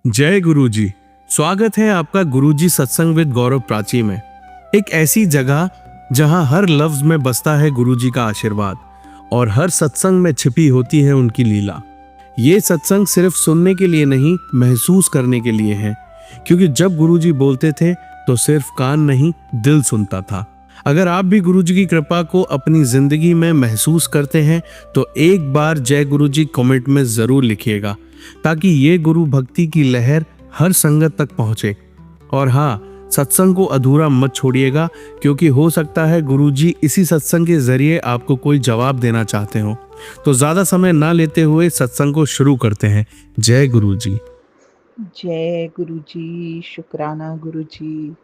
जय गुरुजी। स्वागत है आपका गुरुजी सत्संग विद गौरव प्राची में। एक ऐसी जगह जहां हर लफ्ज में बसता है गुरुजी का आशीर्वाद और हर सत्संग में छिपी होती है उनकी लीला। ये सत्संग सिर्फ सुनने के लिए नहीं, महसूस करने के लिए है, क्योंकि जब गुरुजी बोलते थे तो सिर्फ कान नहीं, दिल सुनता था। अगर आप भी गुरुजी की कृपा को अपनी जिंदगी में महसूस करते हैं तो एक बार जय गुरुजी कमेंट में जरूर लिखिएगा, ताकि ये गुरु भक्ति की लहर हर संगत तक पहुंचे। और हाँ, सत्संग को अधूरा मत छोड़िएगा, क्योंकि हो सकता है गुरुजी इसी सत्संग के जरिए आपको कोई जवाब देना चाहते हो। तो ज्यादा समय ना लेते हुए सत्संग को शुरू करते हैं। जय गुरुजी। जय गुरुजी, शुक्राना गुरुजी,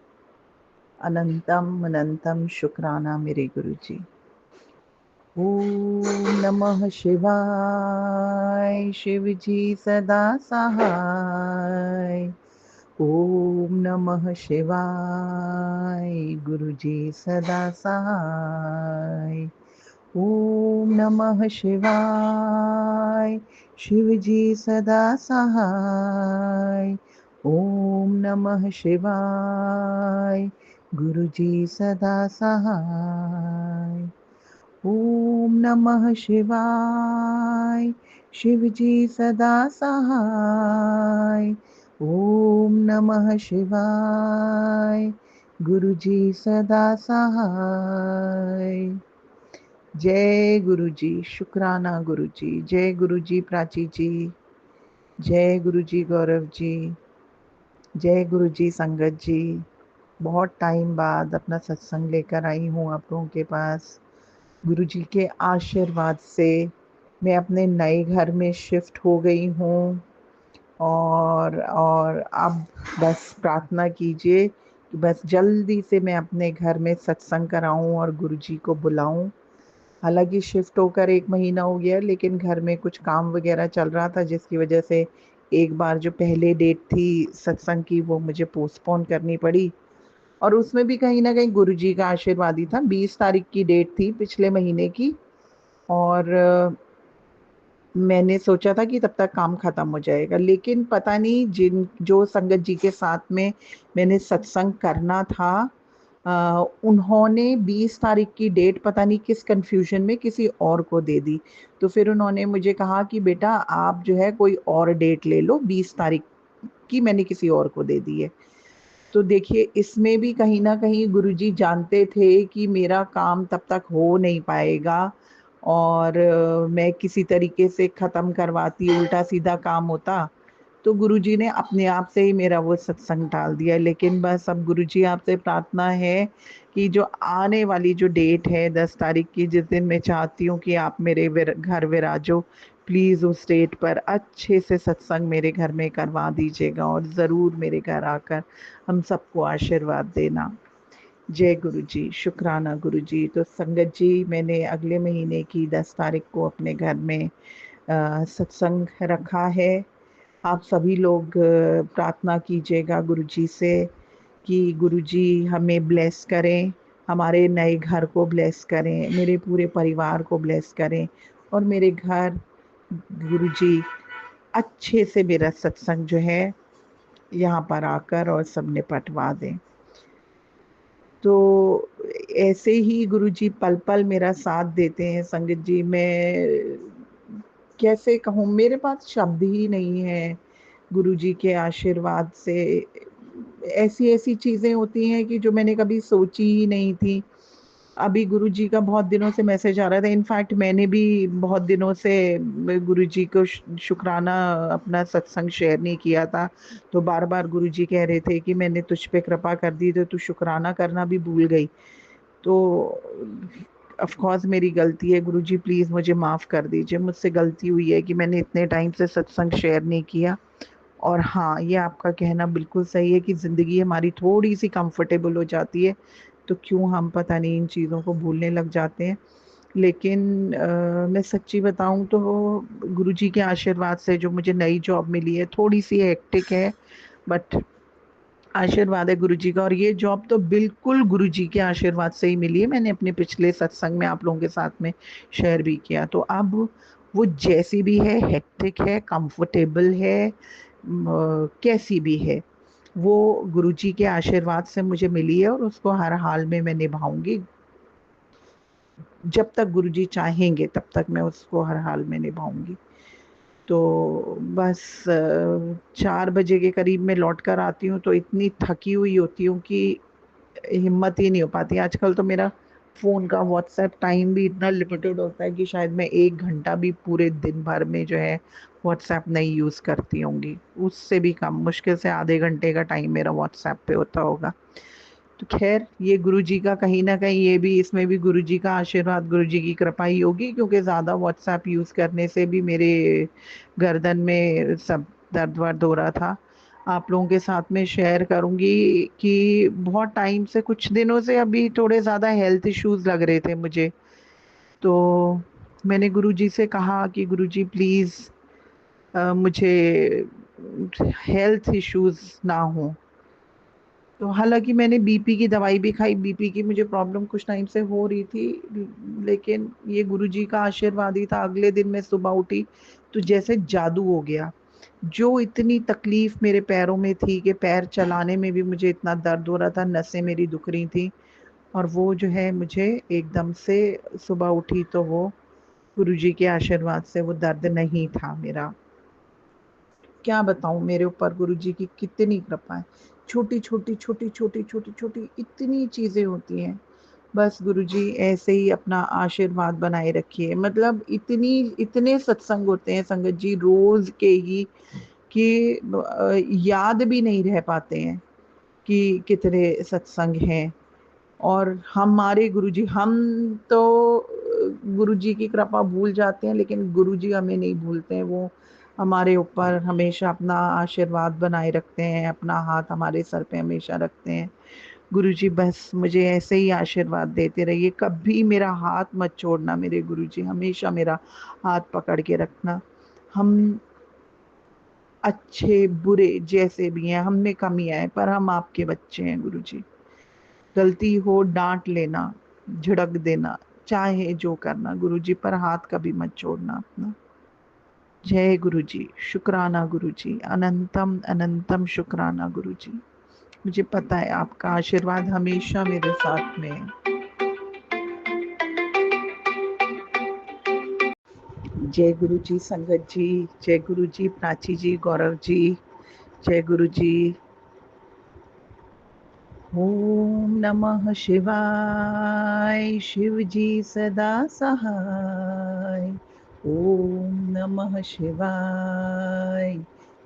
अनंतम अनंतम शुक्राना मेरे गुरुजी। ओम नमः शिवाय, शिव जी सदा सहाय। ओम नमः शिवाय, गुरुजी सदा सहाय। ओम नमः शिवाय, शिव जी सदा सहाय। ओम नमः शिवाय, गुरु जी सदा सहाय। ओम नमः शिवाय, शिव जी सदा सहाय। ओम नमः शिवाय, गुरु जी सदा सहाय। जय गुरु जी, शुक्राना गुरु जी। जय गुरु जी प्राची जी। जय गुरु जी गौरव जी। जय गुरु जी संगत जी। बहुत टाइम बाद अपना सत्संग लेकर आई हूँ आप लोगों के पास। गुरु जी के आशीर्वाद से मैं अपने नए घर में शिफ्ट हो गई हूँ। और अब बस प्रार्थना कीजिए कि बस जल्दी से मैं अपने घर में सत्संग कराऊं और गुरु जी को बुलाऊं। हालांकि शिफ्ट होकर 1 महीना हो गया, लेकिन घर में कुछ काम वगैरह चल रहा था, जिसकी वजह से एक बार जो पहले डेट थी सत्संग की वो मुझे पोस्टपोन करनी पड़ी। और उसमें भी कहीं ना कहीं गुरुजी का आशीर्वाद ही था। 20 तारीख की डेट थी पिछले महीने की। और मैंने सोचा था कि तब तक काम खत्म हो जाएगा, लेकिन पता नहीं जिन जो संगत जी के साथ में मैंने सत्संग करना था, उन्होंने 20 तारीख की डेट पता नहीं किस कंफ्यूजन में किसी और को दे दी। तो फिर उन्होंने मुझे कहा कि बेटा आप जो है कोई और डेट ले लो, 20 तारीख की मैंने किसी और को दे दी है। तो देखिए, इसमें भी कहीं न कहीं गुरुजी जानते थे कि मेरा काम तब तक हो नहीं पाएगा। और मैं किसी तरीके से ख़त्म करवाती, उल्टा-सीधा काम होता, तो गुरुजी ने अपने आप से ही मेरा वो सत्संग टाल दिया। लेकिन बस अब गुरुजी आपसे प्रार्थना है कि जो आने वाली जो डेट है 10 तारीख की, जिस दिन मैं चाहती हूँ कि आप मेरे घर विराजो, प्लीज़ उस डेट पर अच्छे से सत्संग मेरे घर में करवा दीजिएगा और ज़रूर मेरे घर आकर हम सबको आशीर्वाद देना। जय गुरु जी, शुक्राना गुरु जी। तो संगत जी, मैंने अगले महीने की 10 तारीख को अपने घर में सत्संग रखा है। आप सभी लोग प्रार्थना कीजिएगा गुरुजी से कि गुरुजी हमें ब्लेस करें, हमारे नए घर को ब्लेस करें, मेरे पूरे परिवार को ब्लेस करें और मेरे घर गुरुजी अच्छे से मेरा सत्संग जो है यहाँ पर आकर और सब निपटवा दें। तो ऐसे ही गुरुजी पल-पल मेरा साथ देते हैं संगत जी। मैं कैसे कहूँ, मेरे पास शब्द ही नहीं है गुरुजी के आशीर्वाद से। ऐसी-ऐसी चीज़ें होती हैं कि जो मैंने कभी सोची ही नहीं थी। अभी गुरुजी का बहुत दिनों से मैसेज आ रहा था। इनफैक्ट मैंने भी बहुत दिनों से गुरुजी को शुक्राना अपना सत्संग शेयर नहीं किया था। तो बार-बार गुरुजी कह रहे थे कि मैंने तुझ पे कृपा कर दी तो तू शुक्राना करना भी भूल गई। तो ऑफ़ कोर्स मेरी गलती है, गुरुजी प्लीज़ मुझे माफ़ कर दीजिए। मुझसे गलती हुई है कि मैंने इतने टाइम से सत्संग शेयर नहीं किया। और हाँ, ये आपका कहना बिल्कुल सही है कि ज़िंदगी हमारी थोड़ी-सी कंफर्टेबल हो जाती है, तो क्यों हम पता नहीं इन चीज़ों को भूलने लग जाते हैं। लेकिन मैं सच्ची बताऊँ तो गुरुजी के आशीर्वाद से जो मुझे नई जॉब मिली है, थोड़ी-सी हेक्टिक है, बट आशीर्वाद है गुरुजी का। और ये जॉब तो बिल्कुल गुरुजी के आशीर्वाद से ही मिली है। मैंने अपने पिछले सत्संग में आप लोगों के साथ में शेयर भी किया। तो अब वो जैसी भी है, हेक्टिक है, कंफर्टेबल है, कैसी भी है, वो गुरुजी के आशीर्वाद से मुझे मिली है और उसको हर हाल में मैं निभाऊंगी। जब तक गुरुजी चाहेंगे तब तक मैं उसको हर हाल में निभाऊंगी। तो बस 4 बजे के करीब मैं लौट कर आती हूँ तो इतनी थकी हुई होती हूँ कि हिम्मत ही नहीं हो पाती। आजकल तो मेरा फ़ोन का व्हाट्सएप टाइम भी इतना लिमिटेड होता है कि शायद मैं 1 घंटा भी पूरे दिन भर में जो है व्हाट्सएप नहीं यूज़ करती होंगी। उससे भी कम, मुश्किल से आधे घंटे का टाइम मेरा व्हाट्सएप पे होता होगा। तो खैर, ये गुरुजी का कहीं न कहीं, ये भी, इसमें भी गुरुजी का आशीर्वाद, गुरुजी की कृपा ही होगी, क्योंकि ज़्यादा व्हाट्सएप यूज़ करने से भी मेरे गर्दन में सब दर्द-वर्द हो रहा था। आप लोगों के साथ में शेयर करूँगी कि बहुत टाइम से, कुछ दिनों से अभी थोड़े ज़्यादा हेल्थ इश्यूज़ लग रहे थे मुझे। तो मैंने गुरुजी से कहा कि गुरुजी प्लीज़ मुझे हेल्थ इश्यूज़ ना हों। तो हालाँकि मैंने बीपी की दवाई भी खाई, बीपी की मुझे प्रॉब्लम कुछ टाइम से हो रही थी, लेकिन ये गुरुजी का आशीर्वाद ही था। अगले दिन मैं सुबह उठी तो जैसे जादू हो गया। जो इतनी तकलीफ़ मेरे पैरों में थी कि पैर चलाने में भी मुझे इतना दर्द हो रहा था, नसें मेरी दुख रही थी, और वो जो है मुझे एकदम से, सुबह उठी तो वो गुरुजी के आशीर्वाद से वो दर्द नहीं था मेरा। क्या बताऊँ मेरे ऊपर गुरुजी की कितनी कृपा है। छोटी-छोटी, छोटी-छोटी, छोटी-छोटी इतनी चीज़ें होती हैं। बस गुरुजी ऐसे ही अपना आशीर्वाद बनाए रखिए। मतलब इतने सत्संग होते हैं संगत जी रोज़ के ही, कि याद भी नहीं रह पाते हैं कि कितने सत्संग हैं। और हमारे गुरुजी, हम तो गुरुजी की कृपा भूल जाते हैं, लेकिन गुरुजी हमें नहीं भूलते हैं। वो हमारे ऊपर हमेशा अपना आशीर्वाद बनाए रखते हैं, अपना हाथ हमारे सर पे हमेशा रखते हैं। गुरुजी बस मुझे ऐसे ही आशीर्वाद देते रहिए, कभी मेरा हाथ मत छोड़ना मेरे गुरुजी, हमेशा मेरा हाथ पकड़ के रखना। हम अच्छे बुरे जैसे भी हैं, हम में कमियाँ हैं, पर हम आपके बच्चे हैं गुरुजी। गलती हो डाँट लेना, झिड़क देना, चाहे जो करना गुरुजी, पर हाथ कभी मत छोड़ना अपना। जय गुरुजी, शुक्राना गुरुजी, अनंतम अनंतम शुक्राना गुरुजी। मुझे पता है आपका आशीर्वाद हमेशा मेरे साथ में है। जय गुरुजी संगत जी, जय गुरुजी प्राची जी, गौरव जी, जय गुरुजी। ओम नमः शिवाय, शिव जी सदा सहाय। ओम नमः शिवाय,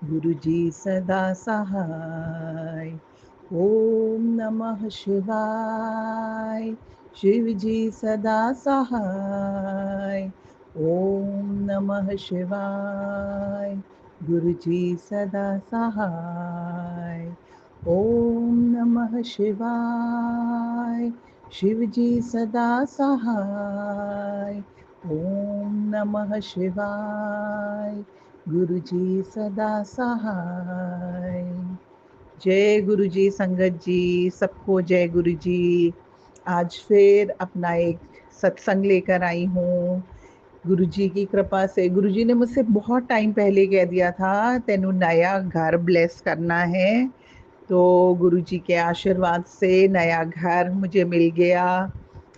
गुरु जी सदा सहाय। ओम नमः शिवाय, शिव जी सदा सहाय। ओम नमः शिवाय, गुरु जी सदा सहाय। ओम नमः शिवाय, शिव जी सदा सहाय। ओम नमः शिवाय, गुरु जी सदा सहाय। जय गुरु जी संगत जी, सबको जय गुरु जी। आज फिर अपना एक सत्संग लेकर आई हूँ। गुरु जी की कृपा से, गुरु जी ने मुझसे बहुत टाइम पहले कह दिया था तेनू नया घर ब्लेस करना है। तो गुरुजी के आशीर्वाद से नया घर मुझे मिल गया,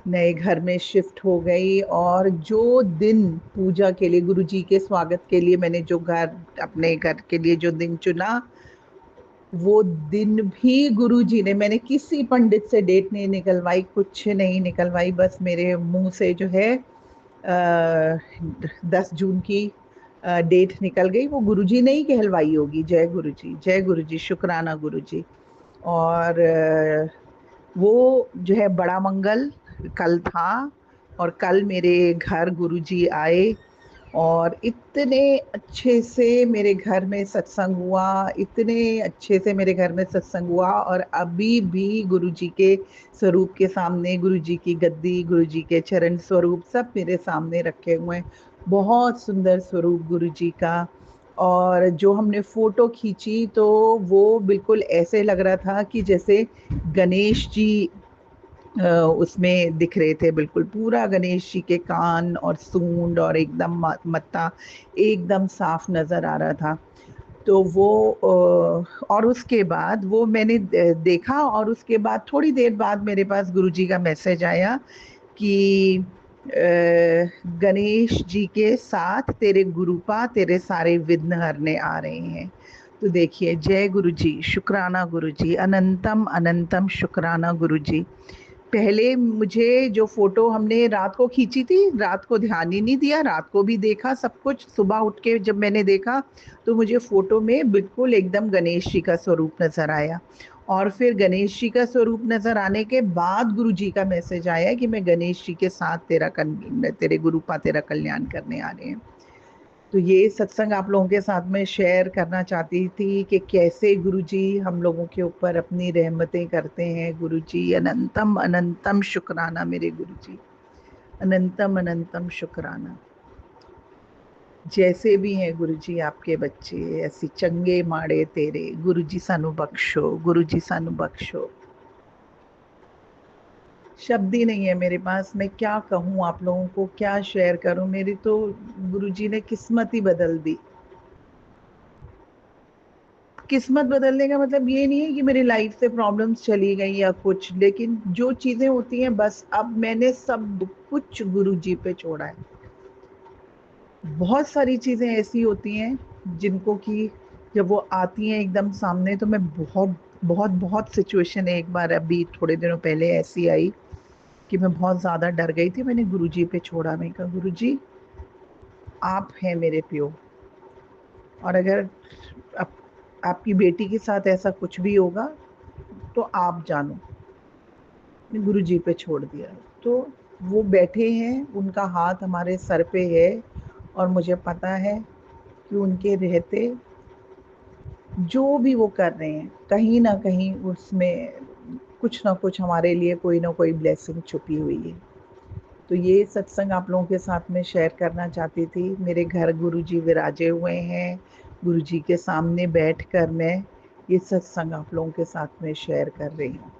नए घर में शिफ्ट हो गई। और जो दिन पूजा के लिए, गुरुजी के स्वागत के लिए मैंने जो घर, अपने घर के लिए जो दिन चुना, वो दिन भी गुरुजी ने, मैंने किसी पंडित से डेट नहीं निकलवाई, कुछ नहीं निकलवाई, बस मेरे मुंह से जो है 10 जून की डेट निकल गई। वो गुरुजी ने ही कहलवाई होगी। जय गुरुजी, जय गुरुजी, शुक्राना गुरुजी। और वो जो है बड़ा मंगल कल था, और कल मेरे घर गुरुजी आए, और इतने अच्छे से मेरे घर में सत्संग हुआ, इतने अच्छे से मेरे घर में सत्संग हुआ। और अभी भी गुरुजी के स्वरूप के सामने, गुरुजी की गद्दी, गुरुजी के चरण स्वरूप सब मेरे सामने रखे हुए हैं। बहुत सुंदर स्वरूप गुरुजी का। और जो हमने फ़ोटो खींची तो वो बिल्कुल ऐसे लग रहा था कि जैसे गणेश जी उसमें दिख रहे थे, बिल्कुल पूरा गणेश जी के कान और सूंड और एकदम मत्था एकदम साफ नज़र आ रहा था। तो वो और उसके बाद वो मैंने देखा, और उसके बाद थोड़ी देर बाद मेरे पास गुरुजी का मैसेज आया कि गणेश जी के साथ तेरे गुरुपा तेरे सारे विघ्न हरने आ रहे हैं। तो देखिए, जय गुरु जी, शुक्राना गुरु जी, अनंतम अनंतम शुक्राना गुरु जी। पहले मुझे जो फोटो हमने रात को खींची थी, रात को ध्यान ही नहीं दिया, रात को भी देखा सब कुछ, सुबह उठ के जब मैंने देखा तो मुझे फोटो में बिल्कुल एकदम गणेश जी का स्वरूप नजर आया। और फिर गणेश जी का स्वरूप नजर आने के बाद गुरु जी का मैसेज आया कि मैं गणेश जी के साथ तेरे गुरुपा तेरा कल्याण करने आ रहे हैं। तो ये सत्संग आप लोगों के साथ में शेयर करना चाहती थी कि कैसे गुरुजी हम लोगों के ऊपर अपनी रहमतें करते हैं। गुरुजी अनंतम अनंतम शुक्राना मेरे गुरुजी, अनंतम अनंतम शुक्राना। जैसे भी हैं गुरुजी आपके बच्चे, ऐसी चंगे माड़े तेरे गुरुजी सानू बख्शो, गुरुजी सानू बख्शो। शब्द ही नहीं है मेरे पास, मैं क्या कहूँ आप लोगों को, क्या शेयर करूँ। मेरी तो गुरुजी ने किस्मत ही बदल दी। किस्मत बदलने का मतलब ये नहीं है कि मेरी लाइफ से प्रॉब्लम्स चली गई या कुछ, लेकिन जो चीजें होती हैं बस अब मैंने सब कुछ गुरुजी पे छोड़ा है। बहुत सारी चीजें ऐसी होती हैं जिनको कि जब वो आती हैं एकदम सामने तो मैं बहुत बहुत बहुत सिचुएशन है। एक बार अभी थोड़े दिनों पहले ऐसी आई कि मैं बहुत ज्यादा डर गई थी, मैंने गुरुजी पे छोड़ा। मैं कहा गुरुजी आप हैं मेरे प्यो, और अगर आप, आपकी बेटी के साथ ऐसा कुछ भी होगा तो आप जानो। गुरु जी पे छोड़ दिया। तो वो बैठे हैं, उनका हाथ हमारे सर पे है, और मुझे पता है कि उनके रहते जो भी वो कर रहे हैं कहीं ना कहीं उसमें कुछ ना कुछ हमारे लिए कोई ना कोई ब्लेसिंग छुपी हुई है। तो ये सत्संग आप लोगों के साथ में शेयर करना चाहती थी। मेरे घर गुरु जी विराजे हुए हैं, गुरु जी के सामने बैठकर मैं ये सत्संग आप लोगों के साथ में शेयर कर रही हूँ।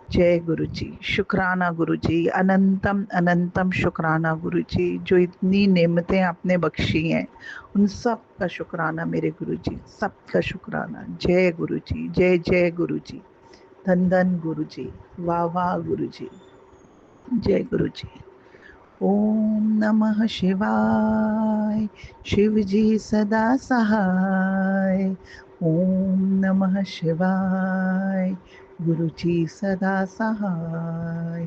जय गुरु जी, शुक्राना गुरु जी, अनंतम अनंतम शुक्राना गुरु जी। जो इतनी नेमतें आपने बख्शी हैं उन सब का शुक्राना मेरे गुरु जी, सबका शुक्राना। जय गुरु जी, जय जय गुरु जी, धन धन गुरु जी, वाह वाह गुरु जी, जय गुरु जी। ओम नमः शिवाय, शिव जी सदा सहाय। ओम नमः शिवाय, गुरु जी सदा सहाय।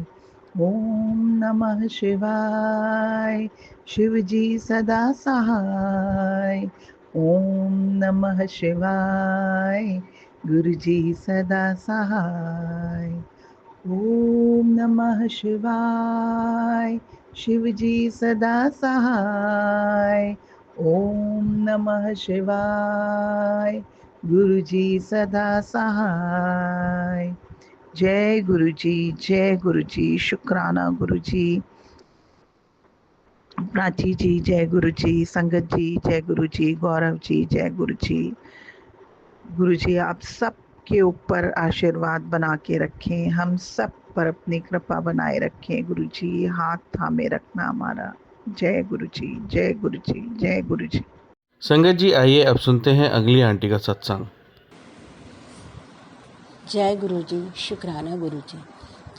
ओम नमः शिवाय, शिव जी सदा सहाय। ओम नमः शिवाय, गुरु जी सदा सहाय। ओम नमः शिवाय, शिव जी सदा सहाय। ओम नमः शिवाय, गुरु जी सदा सहाय। जय गुरु जी, जय गुरु जी, शुक्राना गुरु जी। प्राची जी जय गुरु जी, संगत जी जय गुरु जी, गौरव जी जय गुरु जी। गुरु जी आप सब के ऊपर आशीर्वाद बना के रखें, हम सब पर अपनी कृपा बनाए रखें। गुरु जी हाथ थामे रखना हमारा। जय गुरु जी, जय गुरु जी, जय गुरु जी। संगत जी, आइए अब सुनते हैं अगली आंटी का सत्संग। जय गुरु जी, शुक्राना गुरु जी।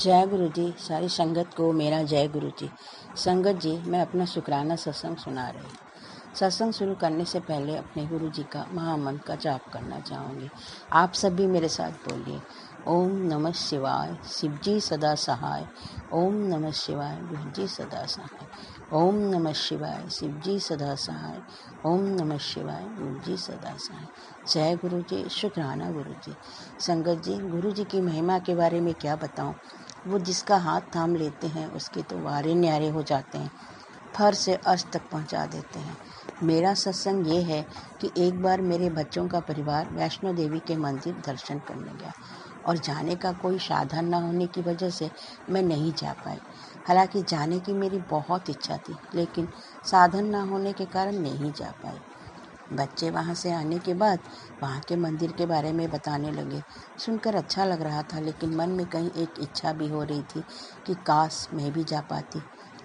जय गुरु जी, सारी संगत को मेरा जय गुरु जी। संगत जी, मैं अपना शुक्राना सत्संग सुना रही हूँ। सत्संग शुरू करने से पहले अपने गुरु जी का महामंत्र का जाप करना चाहूँगी। आप सभी मेरे साथ बोलिए, ओम नमः शिवाय, शिव जी सदा सहाय। ओम नमः शिवाय, गुरु जी सदा सहाय। ओम नमः शिवाय, शिव जी सदा सहाय। ओम नमः शिवाय, गुरु जी सदा सहाय। जय गुरु जी, शुक्राना गुरु जी। संगत जी, गुरु जी की महिमा के बारे में क्या बताऊं। वो जिसका हाथ थाम लेते हैं उसके तो वारे न्यारे हो जाते हैं, फर से अर्श तक पहुंचा देते हैं। मेरा सत्संग ये है कि एक बार मेरे बच्चों का परिवार वैष्णो देवी के मंदिर दर्शन करने गया, और जाने का कोई साधन न होने की वजह से मैं नहीं जा पाई। हालांकि जाने की मेरी बहुत इच्छा थी, लेकिन साधन न होने के कारण नहीं जा पाई। बच्चे वहाँ से आने के बाद वहाँ के मंदिर के बारे में बताने लगे। सुनकर अच्छा लग रहा था, लेकिन मन में कहीं एक इच्छा भी हो रही थी कि काश मैं भी जा पाती।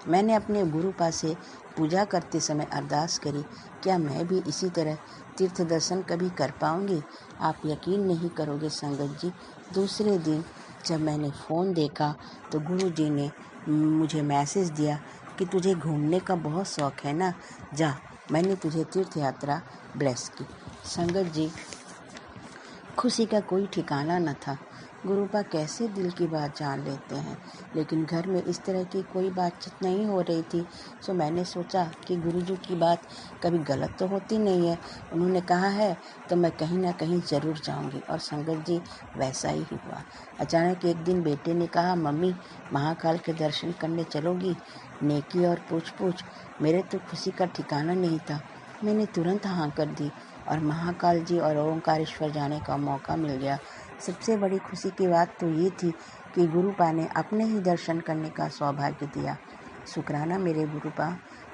मैंने अपने गुरुपा से पूजा करते समय अरदास करी, क्या मैं भी इसी तरह तीर्थ दर्शन कभी कर पाऊंगी? आप यकीन नहीं करोगे संगत जी, दूसरे दिन जब मैंने फ़ोन देखा तो गुरुजी ने मुझे मैसेज दिया कि तुझे घूमने का बहुत शौक है ना, जा, मैंने तुझे तीर्थ यात्रा ब्लेस की। संगत जी, खुशी का कोई ठिकाना न था। गुरुपा कैसे दिल की बात जान लेते हैं, लेकिन घर में इस तरह की कोई बातचीत नहीं हो रही थी। सो मैंने सोचा कि गुरुजी की बात कभी गलत तो होती नहीं है, उन्होंने कहा है तो मैं कहीं ना कहीं ज़रूर जाऊंगी। और संगत जी, वैसा ही हुआ। अचानक एक दिन बेटे ने कहा, मम्मी महाकाल के दर्शन करने चलोगी? नेकी और पूछ पूछ, मेरे तो खुशी का ठिकाना नहीं था। मैंने तुरंत हाँ कर दी और महाकाल जी और ओंकारेश्वर जाने का मौका मिल गया। सबसे बड़ी खुशी की बात तो ये थी कि गुरुपा ने अपने ही दर्शन करने का सौभाग्य दिया। शुक्राना मेरे गुरुपा,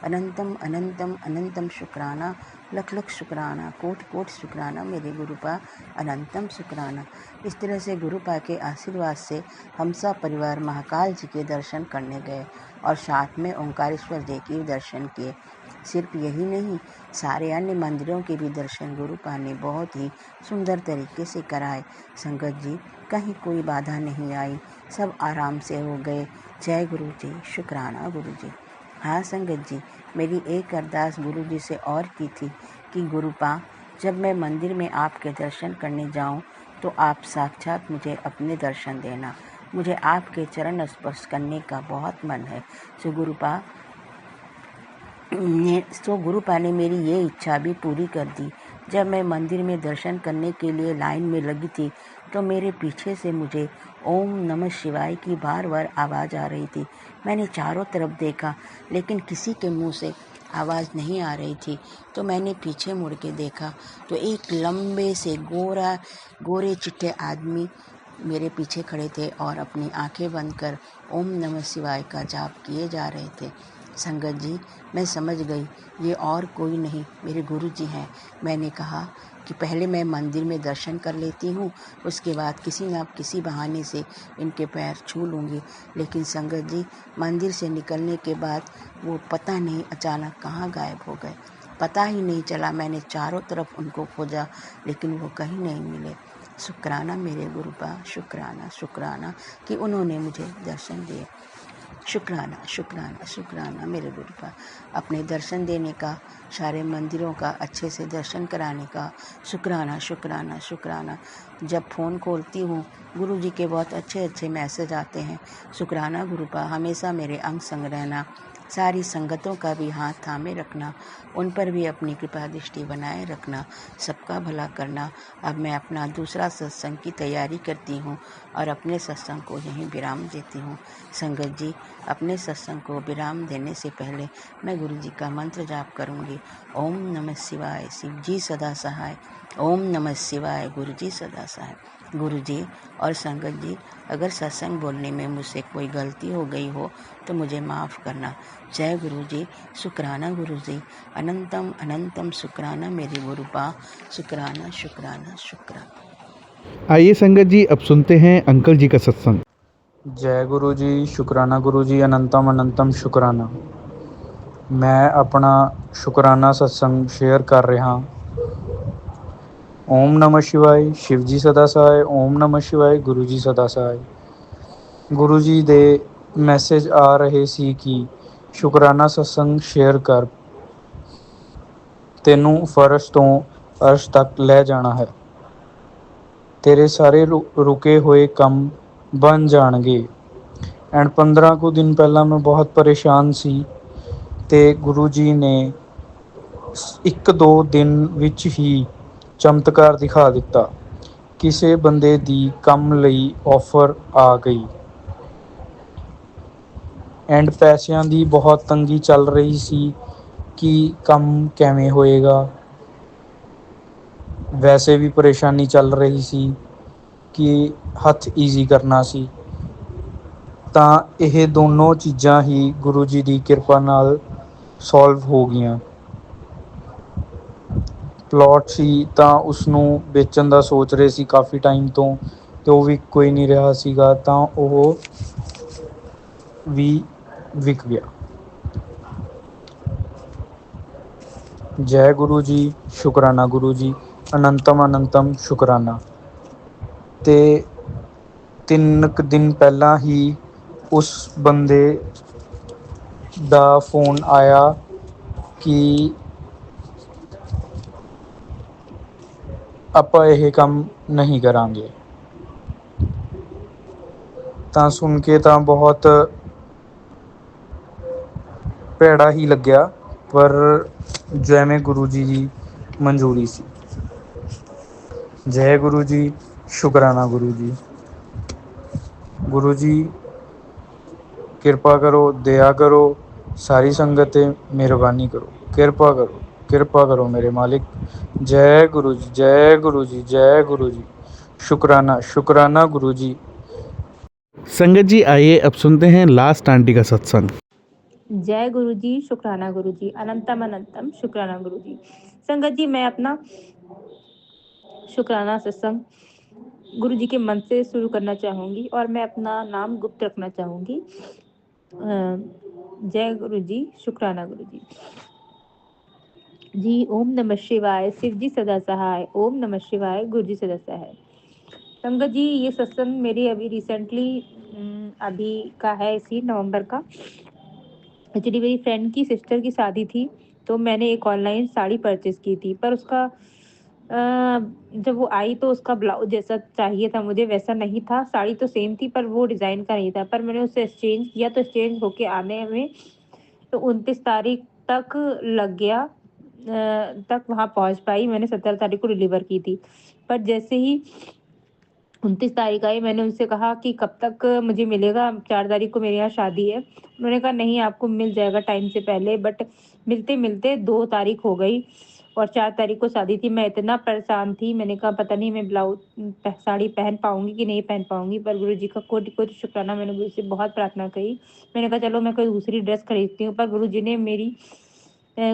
अनंतम अनंतम अनंतम शुक्राना, लख लख शुक्राना, कोट कोट शुक्राना मेरे गुरुपा, अनंतम शुक्राना। इस तरह से गुरुपा के आशीर्वाद से हम सब परिवार महाकाल जी के दर्शन करने गए और साथ में ओंकारेश्वर जी के दर्शन किए। सिर्फ यही नहीं, सारे अन्य मंदिरों के भी दर्शन गुरुपा ने बहुत ही सुंदर तरीके से कराए। संगत जी, कहीं कोई बाधा नहीं आई, सब आराम से हो गए। जय गुरु जी, शुक्राना गुरु जी। हाँ संगत जी, मेरी एक अरदास गुरु जी से और की थी कि गुरुपा, जब मैं मंदिर में आपके दर्शन करने जाऊं तो आप साक्षात मुझे अपने दर्शन देना। मुझे आपके चरण स्पर्श करने का बहुत मन है। सो गुरुपा ने मेरी ये इच्छा भी पूरी कर दी। जब मैं मंदिर में दर्शन करने के लिए लाइन में लगी थी तो मेरे पीछे से मुझे ओम नमः शिवाय की बार बार आवाज़ आ रही थी। मैंने चारों तरफ देखा लेकिन किसी के मुंह से आवाज़ नहीं आ रही थी। तो मैंने पीछे मुड़ के देखा तो एक लंबे से गोरे चिट्टे आदमी मेरे पीछे खड़े थे और अपनी आंखें बंद कर ओम नमः शिवाय का जाप किए जा रहे थे। संगत जी, मैं समझ गई ये और कोई नहीं, मेरे गुरुजी हैं। मैंने कहा कि पहले मैं मंदिर में दर्शन कर लेती हूँ, उसके बाद किसी न किसी बहाने से इनके पैर छू लूँगी। लेकिन संगत जी, मंदिर से निकलने के बाद वो पता नहीं अचानक कहाँ गायब हो गए। पता ही नहीं चला। मैंने चारों तरफ उनको खोजा लेकिन वो कहीं नहीं मिले। शुक्राना मेरे गुरुपा, शुक्राना शुक्राना कि उन्होंने मुझे दर्शन दिए। शुक्राना शुक्राना शुक्राना मेरे गुरुपा, अपने दर्शन देने का, सारे मंदिरों का अच्छे से दर्शन कराने का। शुक्राना शुक्राना शुक्राना। जब फ़ोन खोलती हूँ गुरुजी के बहुत अच्छे अच्छे मैसेज आते हैं। शुक्राना गुरुपा, हमेशा मेरे अंग संग रहना, सारी संगतों का भी हाथ थामे रखना, उन पर भी अपनी कृपा दृष्टि बनाए रखना, सबका भला करना। अब मैं अपना दूसरा सत्संग की तैयारी करती हूँ और अपने सत्संग को यहीं विराम देती हूँ। संगत जी, अपने सत्संग को विराम देने से पहले मैं गुरु जी का मंत्र जाप करूँगी। ओम नमः शिवाय, शिव जी सदा सहाय। ओम नमः शिवाय, गुरु जी सदा सहाय। गुरु जी और संगत जी, अगर सत्संग बोलने में मुझसे कोई गलती हो गई हो तो मुझे माफ़ करना। जय गुरु जी, शुक्राना गुरु जी, अनंतम अनंतम शुक्राना मेरे गुरुपा, शुक्राना शुक्राना शुक्राना। आइए संगत जी, अब सुनते हैं अंकल जी का सत्संग। जय गुरु जी, शुक्राना गुरु जी, अनंतम अनंतम शुक्राना। मैं अपना शुक्राना सत्संग शेयर कर ਰਿਹਾ। ओम नमः शिवाय, शिव जी सदा सहाय। ओम नमः शिवाय, गुरु जी सदा सहाय। गुरु जी ਦੇ ਮੈਸੇਜ ਆ ਰਹੇ ਸੀ ਕਿ ਸ਼ੁਕਰਾਨਾ ਸਤਸੰਗ ਸ਼ੇਅਰ ਕਰ, ਤੈਨੂੰ ਫਰਸ਼ ਤੋਂ ਅਰਸ਼ ਤੱਕ ਲੈ ਜਾਣਾ ਹੈ। ਤੇਰੇ ਸਾਰੇ ਰੁਕੇ ਹੋਏ ਕੰਮ ਬਣ ਜਾਣਗੇ। ਐਂਡ 15 ਕੁ ਦਿਨ ਪਹਿਲਾਂ ਮੈਂ ਬਹੁਤ ਪਰੇਸ਼ਾਨ ਸੀ ਤੇ ਗੁਰੂ ਜੀ ਨੇ 1-2 ਦਿਨ ਵਿੱਚ ਹੀ ਚਮਤਕਾਰ ਦਿਖਾ ਦਿੱਤਾ। ਕਿਸੇ ਬੰਦੇ ਦੀ ਕੰਮ ਲਈ ਆਫਰ ਆ ਗਈ ਐਂਡ ਪੈਸਿਆਂ ਦੀ ਬਹੁਤ ਤੰਗੀ ਚੱਲ ਰਹੀ ਸੀ ਕਿ ਕੰਮ ਕਿਵੇਂ ਹੋਏਗਾ। ਵੈਸੇ ਵੀ ਪਰੇਸ਼ਾਨੀ ਚੱਲ ਰਹੀ ਸੀ ਕਿ ਹੱਥ ਈਜ਼ੀ ਕਰਨਾ ਸੀ। ਤਾਂ ਇਹ ਦੋਨੋਂ ਚੀਜ਼ਾਂ ਹੀ ਗੁਰੂ ਜੀ ਦੀ ਕਿਰਪਾ ਨਾਲ ਸੋਲਵ ਹੋ ਗਈਆਂ। ਪਲਾਟ ਸੀ ਤਾਂ ਉਸਨੂੰ ਵੇਚਣ ਦਾ ਸੋਚ ਰਹੇ ਸੀ ਕਾਫੀ ਟਾਈਮ ਤੋਂ, ਤੇ ਉਹ ਵੀ ਕੋਈ ਨਹੀਂ ਰਿਹਾ ਸੀਗਾ, ਤਾਂ ਉਹ ਵੀ ਵਿਕ ਗਿਆ। ਜੈ ਗੁਰੂ ਜੀ, ਸ਼ੁਕਰਾਨਾ ਗੁਰੂ ਜੀ, ਅਨੰਤਮ ਅਨੰਤਮ ਸ਼ੁਕਰਾਨਾ। ਤੇ 3 ਕੁ ਦਿਨ ਪਹਿਲਾਂ ਹੀ ਉਸ ਬੰਦੇ ਦਾ ਫੋਨ ਆਇਆ ਕਿ ਆਪਾਂ ਇਹ ਕੰਮ ਨਹੀਂ ਕਰਾਂਗੇ। ਤਾਂ ਸੁਣ ਕੇ ਤਾਂ ਬਹੁਤ ਭੈੜਾ ਹੀ ਲੱਗਿਆ, ਪਰ ਜਿਵੇਂ ਗੁਰੂ ਜੀ ਦੀ ਮਨਜ਼ੂਰੀ ਸੀ। ਜੈ ਗੁਰੂ ਜੀ, ਸ਼ੁਕਰਾਨਾ ਗੁਰੂ ਜੀ। ਗੁਰੂ ਜੀ ਕਿਰਪਾ ਕਰੋ, ਦਇਆ ਕਰੋ, ਸਾਰੀ ਸੰਗਤ 'ਤੇ ਮਿਹਰਬਾਨੀ ਕਰੋ, ਕਿਰਪਾ ਕਰੋ ਮੇਰੇ ਮਾਲਿਕ। ਜੈ ਗੁਰੂ ਜੀ, ਜੈ ਗੁਰੂ ਜੀ, ਜੈ ਗੁਰੂ ਜੀ, शुक्राना शुक्राना गुरु जी। संगत जी आइए अब सुनते हैं लास्ट आंटी का सत्संग। जय गुरु जी, शुक्राना गुरु जी, अनंतम अनंतम शुक्राना गुरु जी। संगत जी, मैं अपना शुक्राना सत्संग गुरु जी के मन से शुरू करना चाहूंगी और मैं अपना नाम गुप्त रखना चाहूंगी। जय गुरु जी, शुक्राना गुरु जी। जी ओम नमः शिवाय, शिव जी सदा सहाय, ओम नमः शिवाय, गुरु जी सदा सहाय। संगत जी, ये सत्संग मेरी अभी रिसेंटली अभी का है, इसी नवंबर का। एक्चुअली मेरी फ्रेंड की सिस्टर की शादी थी, तो मैंने एक ऑनलाइन साड़ी परचेज की थी, पर उसका जब वो आई तो उसका ब्लाउज जैसा चाहिए था मुझे वैसा नहीं था। साड़ी तो सेम थी पर वो डिज़ाइन का नहीं था, पर मैंने उससे एक्सचेंज किया तो एक्सचेंज होके आने में तो 29 तारीख तक लग गया, तक वहाँ पहुँच पाई। मैंने 17 तारीख को डिलीवर की थी, पर जैसे ही 29 तारीख आई मैंने उनसे कहा कि कब तक मुझे मिलेगा, 4 तारीख को मेरे यहाँ शादी है। उन्होंने कहा नहीं, आपको मिल जाएगा टाइम से पहले, बट मिलते मिलते 2 तारीख हो गई और 4 तारीख को शादी थी। मैं इतना परेशान थी, मैंने कहा पता नहीं मैं साड़ी पहन पाऊंगी कि नहीं पहन पाऊंगी, पर गुरु जी का कोटि कोटि शुक्राना। मैंने गुरु से बहुत प्रार्थना करी, मैंने कहा चलो मैं कोई दूसरी ड्रेस खरीदती हूँ, पर गुरु जी ने मेरी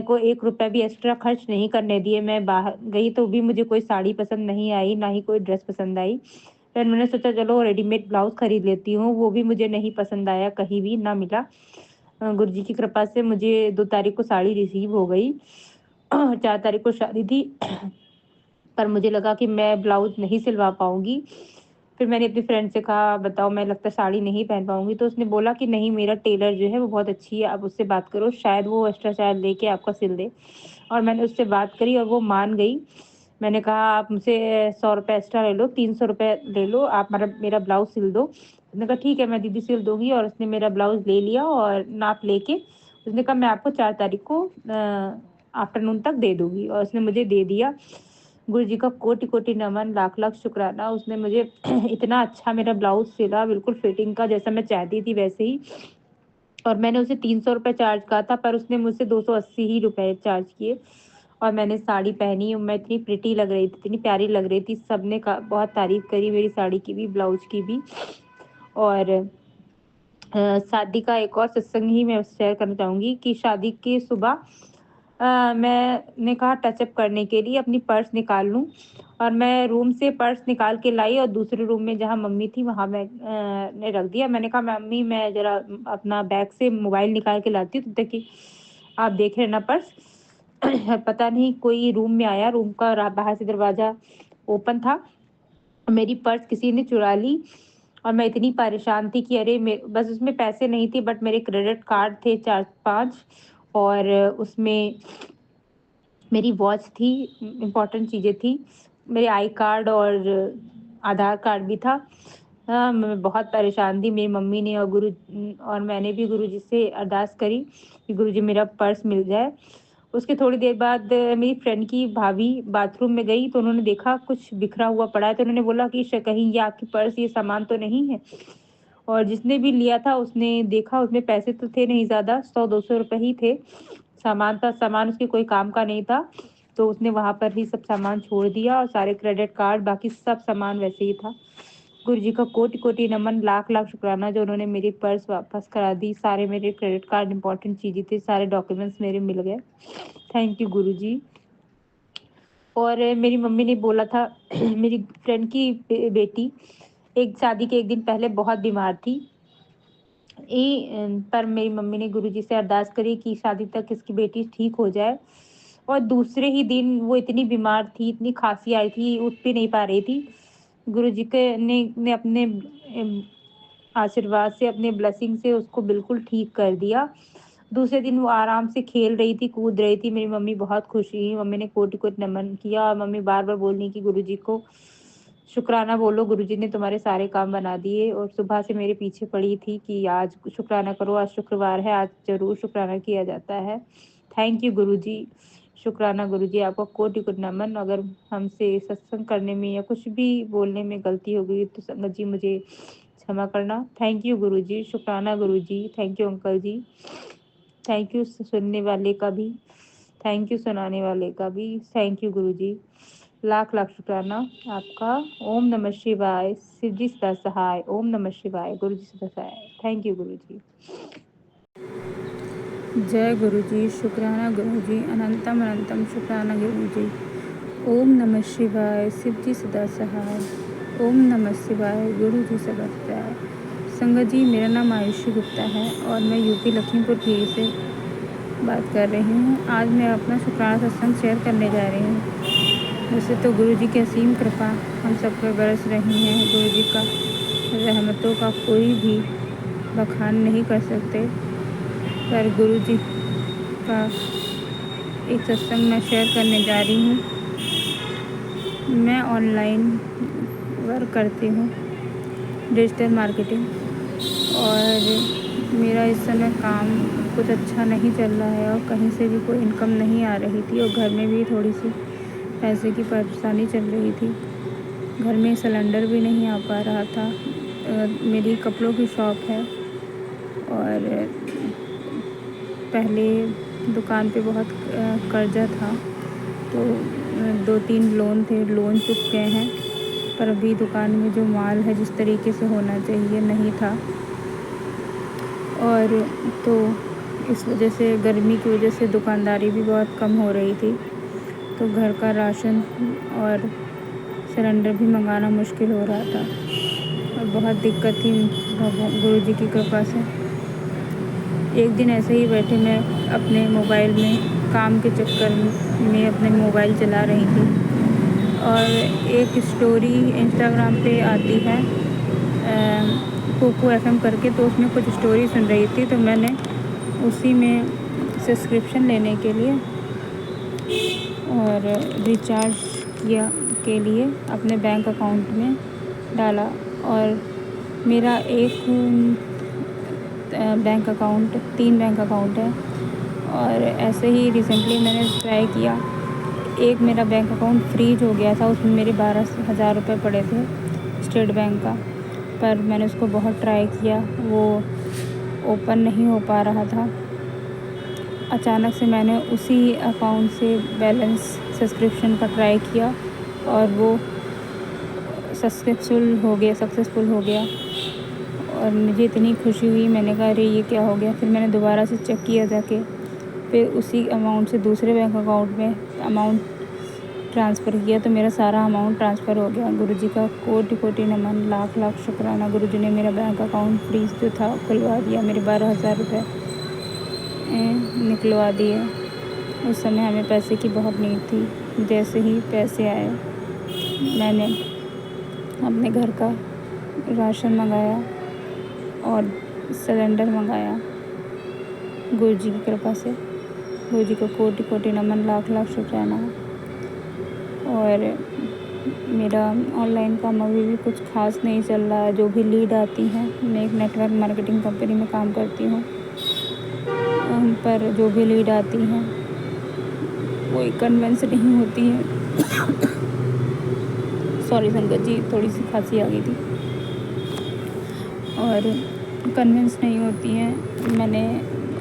को 1 रुपया भी एक्स्ट्रा खर्च नहीं करने दिए। मैं बाहर गई तो भी मुझे कोई साड़ी पसंद नहीं आई, ना ही कोई ड्रेस पसंद आई। फिर मैंने सोचा चलो रेडीमेड ब्लाउज खरीद लेती हूँ, वो भी मुझे नहीं पसंद आया, कहीं भी ना मिला। गुरु जी की कृपा से मुझे 2 तारीख को साड़ी रिसीव हो गई। 4 तारीख को शादी थी, पर मुझे लगा कि मैं ब्लाउज नहीं सिलवा पाऊंगी। फिर मैंने अपनी फ्रेंड से कहा बताओ, मैं लगता है साड़ी नहीं पहन पाऊंगी, तो उसने बोला कि नहीं, मेरा टेलर जो है वो बहुत अच्छी है, आप उससे बात करो, शायद वो एक्स्ट्रा चार्ज लेके आपका सिल दे। और मैंने उससे बात करी और वो मान गई। मैंने कहा आप मुझसे 100 रुपये एक्स्ट्रा ले लो, 300 रुपये ले लो, आप मेरा ब्लाउज सिल दो। उसने कहा ठीक है मैं दीदी सिल दूंगी, और उसने मेरा ब्लाउज ले लिया और नाप लेके उसने कहा मैं आपको 4 तारीख को आफ्टरनून तक दे दूंगी, और उसने मुझे दे दिया। गुरु जी का कोटि कोटि नमन, लाख लाख शुक्राना। उसने मुझे इतना अच्छा मेरा ब्लाउज सिला, बिल्कुल फिटिंग का, जैसा मैं चाहती थी वैसे ही। और मैंने उसे 300 रुपये चार्ज कहा था, पर उसने मुझसे 280 ही रुपये चार्ज किए। और मैंने साड़ी पहनी, मैं इतनी प्रिटी लग रही थी, इतनी प्यारी लग रही थी, सबने बहुत तारीफ करी मेरी साड़ी की भी, ब्लाउज की भी। और शादी का एक और सत्संग ही मैं शेयर करना चाहूँगी कि शादी की सुबह मैंने कहा टचअप करने के लिए अपनी पर्स निकाल लूँ, और मैं रूम से पर्स निकाल के लाई और दूसरे रूम में जहाँ मम्मी थी वहाँ मैं ने रख दिया। मैंने कहा मम्मी मैं ज़रा अपना बैग से मोबाइल निकाल के लाती हूँ, तब तक कि आप देख लेना पर्स। पता नहीं कोई रूम में आया, रूम का बाहर से दरवाज़ा ओपन था, मेरी पर्स किसी ने चुरा ली। और मैं इतनी परेशान थी कि अरे बस उसमें पैसे नहीं थे, बट मेरे क्रेडिट कार्ड थे 4-5, और उसमें मेरी वॉच थी, इम्पोर्टेंट चीज़ें थी, मेरे आई कार्ड और आधार कार्ड भी था। मैं बहुत परेशान थी। मेरी मम्मी ने और मैंने भी गुरु जी से अरदास करी कि गुरु जी मेरा पर्स मिल जाए। उसके थोड़ी देर बाद मेरी फ्रेंड की भाभी बाथरूम में गई तो उन्होंने देखा कुछ बिखरा हुआ पड़ा है, तो उन्होंने बोला कि कहीं ये आपकी पर्स, ये सामान तो नहीं है। और जिसने भी लिया था उसने देखा उसमें पैसे तो थे नहीं ज़्यादा, 100-200 रुपये ही थे। सामान था, सामान उसके कोई काम का नहीं था, तो उसने वहाँ पर ही सब सामान छोड़ दिया, और सारे क्रेडिट कार्ड बाकी सब सामान वैसे ही था। गुरु जी का कोटि कोटि नमन, लाख लाख शुक्राना, जो उन्होंने मेरी पर्स वापस करा दी। सारे मेरे क्रेडिट कार्ड, इंपॉर्टेंट चीज़ें थे, सारे डॉक्यूमेंट्स मेरे मिल गए। थैंक यू गुरु जी। और मेरी मम्मी ने बोला था मेरी फ्रेंड की बेटी एक शादी के 1 दिन पहले बहुत बीमार थी, पर मेरी मम्मी ने गुरु जी से अरदास करी कि शादी तक इसकी बेटी ठीक हो जाए। और दूसरे ही दिन वो इतनी बीमार थी, इतनी खांसी आई थी, उठ भी नहीं पा रही थी। गुरुजी के ने अपने आशीर्वाद से, अपने ब्लेसिंग से उसको बिल्कुल ठीक कर दिया। दूसरे दिन वो आराम से खेल रही थी, कूद रही थी। मेरी मम्मी बहुत खुश हुई। मम्मी ने कोटि-कोटि नमन किया और मम्मी बार-बार बोली कि गुरुजी को शुक्राना बोलो, गुरुजी ने तुम्हारे सारे काम बना दिए। और सुबह से मेरे पीछे पड़ी थी कि आज शुक्राना करो, आज शुक्रवार है, आज ज़रूर शुक्राना किया जाता है। थैंक यू गुरुजी, शुक्राना गुरुजी, आपका कोटि-कोटि नमन। अगर हमसे सत्संग करने में या कुछ भी बोलने में गलती हो गई तो संगत जी मुझे क्षमा करना। थैंक यू गुरुजी, शुक्राना Guruji, thank you uncle ji, thank you सुनने वाले का भी, थैंक यू सुनाने वाले का भी, थैंक यू गुरुजी। लाख लाख शुक्राना आपका। ओम नमः शिवाय, शिव जी सदा सहाय। ओम नमः शिवाय, गुरु जी सदा सहाय। थैंक यू गुरु जी। जय गुरु जी, शुक्राना गुरु जी, अनंतम अनंतम शुक्राना गुरु जी। ओम नमः शिवाय, शिव जी सदा सहाय। ओम नमः शिवाय, गुरु जी सदा सहाय। संगत जी, मेरा नाम आयुषी गुप्ता है और मैं यूपी लखीमपुर खीरी से बात कर रही हूँ। आज मैं अपना शुक्राना सत्संग शेयर करने जा रही हूँ। वैसे तो गुरु जी की असीम कृपा हम सब पर बरस रही है। गुरु जी का रहमतों का कोई भी बखान नहीं कर सकते, पर गुरु जी का एक सत्संग मैं शेयर करने जा रही हूँ। मैं ऑनलाइन वर्क करती हूँ, डिजिटल मार्केटिंग, और मेरा इस समय काम कुछ अच्छा नहीं चल रहा है और कहीं से भी कोई इनकम नहीं आ रही थी और घर में भी थोड़ी सी पैसे की परेशानी चल रही थी। घर में सिलेंडर भी नहीं आ पा रहा था। मेरी कपड़ों की शॉप है और पहले दुकान पे बहुत कर्जा था, तो 2-3 लोन थे, लोन चुक गए हैं, पर अभी दुकान में जो माल है जिस तरीके से होना चाहिए नहीं था। और तो इस वजह से, गर्मी की वजह से दुकानदारी भी बहुत कम हो रही थी, तो घर का राशन और सिलेंडर भी मंगाना मुश्किल हो रहा था और बहुत दिक्कत थी। गुरु जी की कृपा से एक दिन ऐसे ही बैठे मैं अपने मोबाइल में काम के चक्कर में अपने मोबाइल चला रही थी और एक स्टोरी इंस्टाग्राम पे आती है कोको एफएम करके, तो उसमें कुछ स्टोरी सुन रही थी, तो मैंने उसी में सब्सक्रिप्शन लेने के लिए और रिचार्ज किया के लिए अपने बैंक अकाउंट में डाला। और मेरा एक बैंक अकाउंट, 3 बैंक अकाउंट है और ऐसे ही रिसेंटली मैंने ट्राई किया। एक मेरा बैंक अकाउंट फ्रीज हो गया था, उसमें मेरे 12,000 रुपये पड़े थे स्टेट बैंक का, पर मैंने उसको बहुत ट्राई किया, वो ओपन नहीं हो पा रहा था। अचानक से मैंने उसी अकाउंट से बैलेंस सब्सक्रिप्शन का ट्राई किया और वो सक्सेसफुल हो गया और मुझे इतनी खुशी हुई। मैंने कहा अरे ये क्या हो गया। फिर मैंने दोबारा से चेक किया जाके, फिर उसी अमाउंट से दूसरे बैंक अकाउंट में अमाउंट ट्रांसफ़र किया, तो मेरा सारा अमाउंट ट्रांसफ़र हो गया। गुरुजी का कोटि कोटि नमन, लाख लाख शुक्राना। गुरुजी ने मेरा बैंक अकाउंट फ्रीज जो था खुलवा दिया, मेरे 12,000 रुपये निकलवा दिए। उस समय हमें पैसे की बहुत नीड थी। जैसे ही पैसे आए मैंने अपने घर का राशन मंगाया और सिलेंडर मंगाया गुरुजी की कृपा से। गुरुजी को कोटि कोटि नमन, लाख लाख शुक्राना। और मेरा ऑनलाइन काम अभी भी कुछ खास नहीं चल रहा है। जो भी लीड आती हैं, मैं एक नेटवर्क मार्केटिंग कंपनी में काम करती हूँ, पर जो भी लीड आती हैं कोई कन्विंस नहीं होती हैं। सॉरी संगत जी, थोड़ी सी खांसी आ गई थी और कन्विंस नहीं होती हैं। मैंने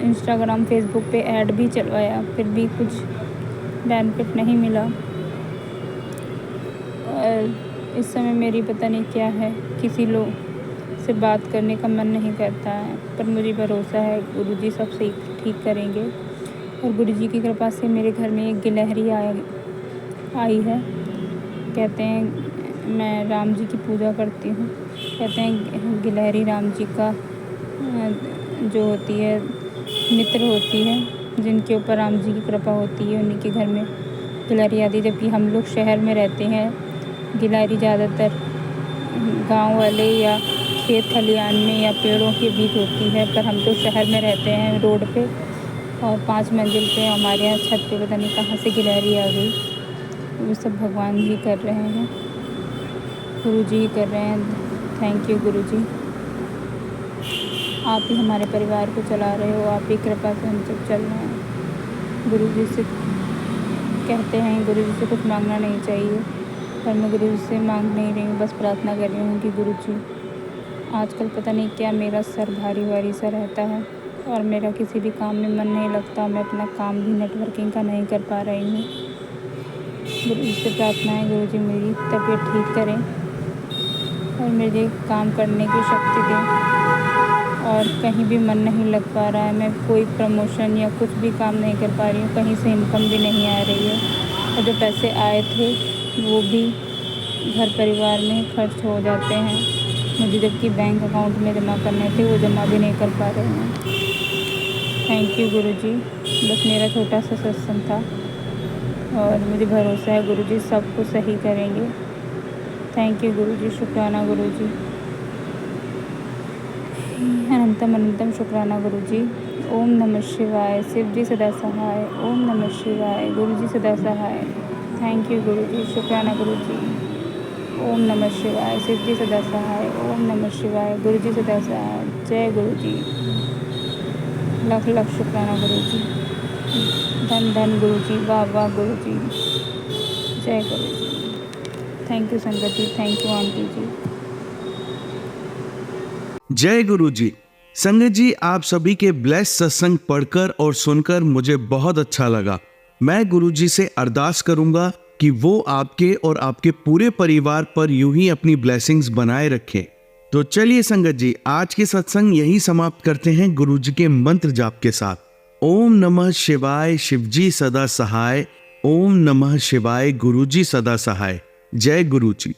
इंस्टाग्राम फेसबुक पे ऐड भी चलवाया, फिर भी कुछ बेनिफिट नहीं मिला। और इस समय मेरी पता नहीं क्या है, किसी लोग से बात करने का मन नहीं करता है, पर मुझे भरोसा है गुरुजी सब सही ठीक करेंगे। और गुरुजी की कृपा से मेरे घर में एक गिलहरी आई है। कहते हैं, मैं राम जी की पूजा करती हूँ, कहते हैं गिलहरी राम जी का जो होती है मित्र होती है, जिनके ऊपर राम जी की कृपा होती है उन्हीं के घर में गिलहरी आती है। जबकि हम लोग शहर में रहते हैं, गिलहरी ज़्यादातर गांव वाले या खेत खलिहान में या पेड़ों के बीच होती है, पर हम तो शहर में रहते हैं रोड पे, और 5 मंजिल पे हमारे यहाँ छत पे पता नहीं कहाँ से गिलहरी आ गई। वो सब भगवान जी कर रहे हैं, गुरु जी ही कर रहे हैं। थैंक यू गुरु जी, आप ही हमारे परिवार को चला रहे हो, आप ही कृपा से हम सब चल रहे हैं। गुरु जी से कहते हैं, गुरु जी से कुछ मांगना नहीं चाहिए, पर मैं गुरु जी से मांग नहीं रही हूँ, बस प्रार्थना कर रही हूँ कि गुरु जी आजकल पता नहीं क्या मेरा सर भारी भारी सा रहता है और मेरा किसी भी काम में मन नहीं लगता। मैं अपना काम भी नेटवर्किंग का नहीं कर पा रही हूँ। गुरु जी से प्रार्थना है, गुरु जी मेरी तबीयत ठीक करें और मुझे काम करने की शक्ति दें। और कहीं भी मन नहीं लग पा रहा है, मैं कोई प्रमोशन या कुछ भी काम नहीं कर पा रही हूँ, कहीं से इनकम भी नहीं आ रही है, और जो पैसे आए थे वो भी घर परिवार में खर्च हो जाते हैं मुझे, जबकि बैंक अकाउंट में जमा करने थे वो जमा भी नहीं कर पा रहे हैं। थैंक यू गुरु जी, बस मेरा छोटा सा सत्संग था और मुझे भरोसा है गुरु जी सब कुछ सही करेंगे। थैंक यू गुरु जी, शुक्राना गुरु जी, अनंतम अनंतम शुक्राना गुरु जी। ओम नमः शिवाय, शिव जी सदा सहाय। ओम नमः शिवाय, गुरु जी सदा सहाय। थैंक यू गुरु जी, शुक्राना गुरु जी। ओम नमः शिवाय, शिव जी सदा सहाय। ओम नमः शिवाय, गुरु जी सदा सहाय। जय गुरु जी, लख लख शुक्राना गुरु जी। धन धन गुरु जी, वाह वाह गुरु जी, जय गुरु जी। थैंक यू संगत जी, थैंक यू आंटी जी। जय गुरु जी। संगत जी, आप सभी के ब्लेस सत्संग पढ़कर और सुनकर मुझे बहुत अच्छा लगा। मैं गुरु जी से अरदास करूंगा कि वो आपके और आपके पूरे परिवार पर यूं ही अपनी ब्लेसिंग्स बनाए रखें। तो चलिए संगत जी, आज के सत्संग यही समाप्त करते हैं गुरु जी के मंत्र जाप के साथ। ओम नमः शिवाय, शिवजी सदा सहाय। ओम नमः शिवाय, गुरु जी सदा सहाय। जय गुरु जी।